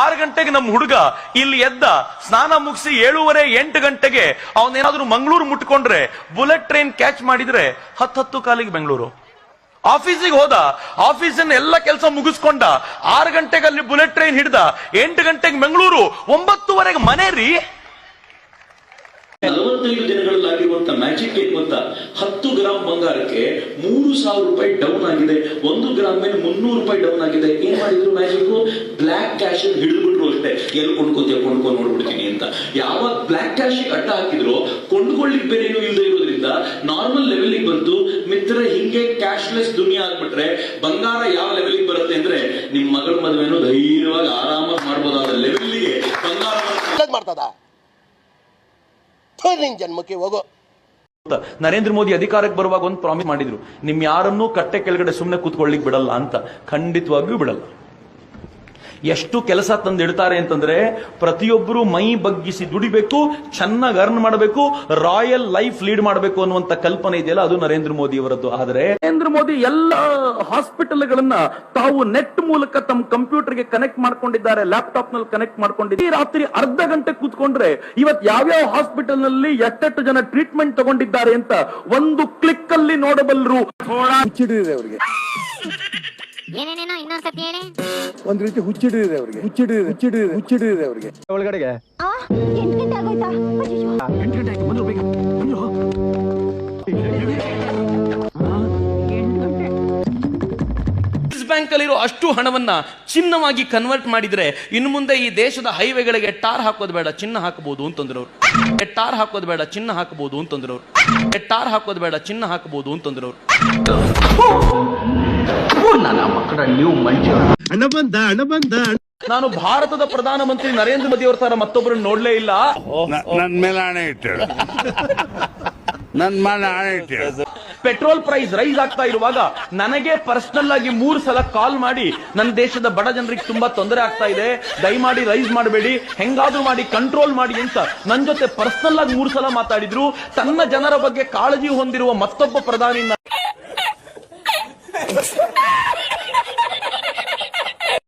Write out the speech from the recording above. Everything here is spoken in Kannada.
6 ಗಂಟೆಗೆ ನಮ್ಮ ಹುಡುಗ ಇಲ್ಲಿ ಎದ್ದ, ಸ್ನಾನ ಮುಗಿಸಿ 7:30 8 ಗಂಟೆಗೆ ಅವನೇನಾದ್ರೂ ಮಂಗಳೂರು ಮುಟ್ಕೊಂಡ್ರೆ, ಬುಲೆಟ್ ಟ್ರೈನ್ ಕ್ಯಾಚ್ ಮಾಡಿದ್ರೆ 10 ಕಾಲಿಗೆ ಬೆಂಗಳೂರು. ಆಫೀಸಿಗೆ ಹೋದ, ಆಫೀಸಿನ ಎಲ್ಲ ಕೆಲಸ ಮುಗಿಸ್ಕೊಂಡ, 6 ಗಂಟೆಗೆ ಅಲ್ಲಿ ಬುಲೆಟ್ ಟ್ರೈನ್ ಹಿಡ್ದ, 8 ಗಂಟೆಗೆ ಬೆಂಗಳೂರು, 9:30 ಮನೆ ರೀ. 45 ದಿನಗಳಲ್ಲಾಗಿರುವಂತ ಮ್ಯಾಜಿಕ್ ಏನ್ ಗೊತ್ತಾ? 10 ಗ್ರಾಂ ಬಂಗಾರಕ್ಕೆ 3,000 ರೂಪಾಯಿ ಡೌನ್ ಆಗಿದೆ, 1 ಗ್ರಾಮ್ ಮೇಲೆ 300 ರೂಪಾಯಿ ಡೌನ್ ಆಗಿದೆ. ಏನ್ ಮಾಡಿದ್ರು ಮ್ಯಾಜಿಕ್? ಬ್ಲಾಕ್ ಕ್ಯಾಶ್ ಹಿಡಿದ್ಬಿಟ್ರು ಅಷ್ಟೇ. ಎಲ್ಲಿ ಕೊಂಡ್ಕೊಂಡು ನೋಡ್ಬಿಡ್ತೀನಿ ಅಂತ. ಯಾವಾಗ ಬ್ಲಾಕ್ ಕ್ಯಾಶ್ ಅಡ್ಡ ಹಾಕಿದ್ರು, ಕೊಂಡ್ಕೊಳ್ಳಿಕ್ ಬೇರೆ ಏನು ಇಲ್ಲದೆ ಇರೋದ್ರಿಂದ ನಾರ್ಮಲ್ ಲೆವೆಲ್ ಬಂತು. ಮಿತ್ರ, ಹಿಂಗೆ ಕ್ಯಾಶ್ಲೆಸ್ ದುನಿಯಾ ಆಗ್ಬಿಟ್ರೆ ಬಂಗಾರ ಯಾವ ಲೆವೆಲ್ ಬರುತ್ತೆ ಅಂದ್ರೆ, ನಿಮ್ ಮಗಳ ಮದುವೆನೂ ಧೈರ್ಯವಾಗಿ ಆರಾಮಾಗಿ ಮಾಡ್ಬೋದಾದ ಲೆವೆಲ್ಗೆ ಬಂಗಾರ ಮಾಡ್ತದ. ಜನ್ಮಕ್ಕೆ ಹೋಗೋ. ನರೇಂದ್ರ ಮೋದಿ ಅಧಿಕಾರಕ್ಕೆ ಬರುವಾಗ ಒಂದು ಪ್ರಾಮಿಸ್ ಮಾಡಿದ್ರು, ನಿಮ್ ಯಾರನ್ನೂ ಕಟ್ಟೆ ಕೆಳಗಡೆ ಸುಮ್ಮನೆ ಕೂತ್ಕೊಳ್ಳಿಕ್ ಬಿಡಲ್ಲ ಅಂತ. ಖಂಡಿತವಾಗಿಯೂ ಬಿಡಲ್ಲ. ಎಷ್ಟು ಕೆಲಸ ತಂದಿಡ್ತಾರೆ ಅಂತಂದ್ರೆ, ಪ್ರತಿಯೊಬ್ಬರು ಮೈ ಬಗ್ಗಿಸಿ ದುಡಿಬೇಕು, ಚೆನ್ನಾಗಿ ಅರ್ನ್ ಮಾಡಬೇಕು, ರಾಯಲ್ ಲೈಫ್ ಲೀಡ್ ಮಾಡಬೇಕು ಅನ್ನುವಂತ ಕಲ್ಪನೆ ಇದೆಯಲ್ಲ, ಅದು ನರೇಂದ್ರ ಮೋದಿ ಅವರದ್ದು. ಆದ್ರೆ ನರೇಂದ್ರ ಮೋದಿ ಎಲ್ಲ ಹಾಸ್ಪಿಟಲ್ಗಳನ್ನ ತಾವು ನೆಟ್ ಮೂಲಕ ತಮ್ಮ ಕಂಪ್ಯೂಟರ್ಗೆ ಕನೆಕ್ಟ್ ಮಾಡ್ಕೊಂಡಿದ್ದಾರೆ, ಲ್ಯಾಪ್ಟಾಪ್ ನಲ್ಲಿ ಕನೆಕ್ಟ್ ಮಾಡ್ಕೊಂಡಿದ್ದಾರೆ. ಈ ರಾತ್ರಿ ಅರ್ಧ ಗಂಟೆ ಕೂತ್ಕೊಂಡ್ರೆ ಇವತ್ತು ಯಾವ್ಯಾವ ಹಾಸ್ಪಿಟಲ್ ನಲ್ಲಿ ಎಷ್ಟೆಷ್ಟು ಜನ ಟ್ರೀಟ್ಮೆಂಟ್ ತಗೊಂಡಿದ್ದಾರೆ ಅಂತ ಒಂದು ಕ್ಲಿಕ್ ಅಲ್ಲಿ ನೋಡಬಲ್ಲರು. ಅವರಿಗೆ ಏನೇನೇನೋ ಇನ್ನೊಂದ್ಸತಿ ಹೇಳಿ. ಒಂದ್ ರೀತಿ ಹುಚ್ಚಿಡಿದೆ ಅವ್ರಿಗೆ, ಹುಚ್ಚಿಡಿದೆ ಅವ್ರಿಗೆ. ಒಳಗಡೆಗೆ 8 ಗಂಟೆ ಆಗೋಯ್ತಾ? 8 ಗಂಟೆ ಆಯ್ತು, ಬಂದ್ರು ಬೇಗ. ಬ್ಯಾಂಕ್ ಅಲ್ಲಿರೋ ಅಷ್ಟು ಹಣವನ್ನ ಚಿನ್ನವಾಗಿ ಕನ್ವರ್ಟ್ ಮಾಡಿದ್ರೆ, ಇನ್ನು ಮುಂದೆ ಈ ದೇಶದ ಹೈವೇಗಳಿಗೆ ಟಾರ್ ಹಾಕೋದು ಬೇಡ, ಚಿನ್ನ ಹಾಕಬಹುದು ಅಂತಂದ್ರು. ಟಾರ್ ಹಾಕೋದು ಬೇಡ, ಚಿನ್ನ ಹಾಕಬಹುದು ಅಂತಂದ್ರು. ಟಾರ್ ಹಾಕೋದು ಬೇಡ, ಚಿನ್ನ ಹಾಕಬಹುದು ಅಂತಂದ್ರು. ನಾನು ಭಾರತದ ಪ್ರಧಾನಮಂತ್ರಿ ನರೇಂದ್ರ ಮೋದಿ ಅವರ ತರ ಮತ್ತೊಬ್ಬರನ್ನು ನೋಡ್ಲೇ ಇಲ್ಲ. ನನ್ ಮೇಲೆ ಆಣೆ ಇಟ್ಟು, ನನ್ ಮೇಲೆ ಆಣೆ ಇಟ್ಟು. ಪೆಟ್ರೋಲ್ ಪ್ರೈಸ್ ರೈಸ್ ಆಗ್ತಾ ಇರುವಾಗ ನನಗೆ ಪರ್ಸನಲ್ ಆಗಿ 3 ಸಲ ಕಾಲ್ ಮಾಡಿ, ನನ್ನ ದೇಶದ ಬಡ ಜನರಿಗೆ ತುಂಬಾ ತೊಂದರೆ ಆಗ್ತಾ ಇದೆ, ದಯಮಾಡಿ ರೈಸ್ ಮಾಡಬೇಡಿ, ಹೆಂಗಾದ್ರೂ ಮಾಡಿ ಕಂಟ್ರೋಲ್ ಮಾಡಿ ಅಂತ ನನ್ನ ಜೊತೆ ಪರ್ಸನಲ್ ಆಗಿ 3 ಸಲ ಮಾತಾಡಿದ್ರು. ತನ್ನ ಜನರ ಬಗ್ಗೆ ಕಾಳಜಿ ಹೊಂದಿರುವ ಮತ್ತೊಬ್ಬ ಪ್ರಧಾನಿ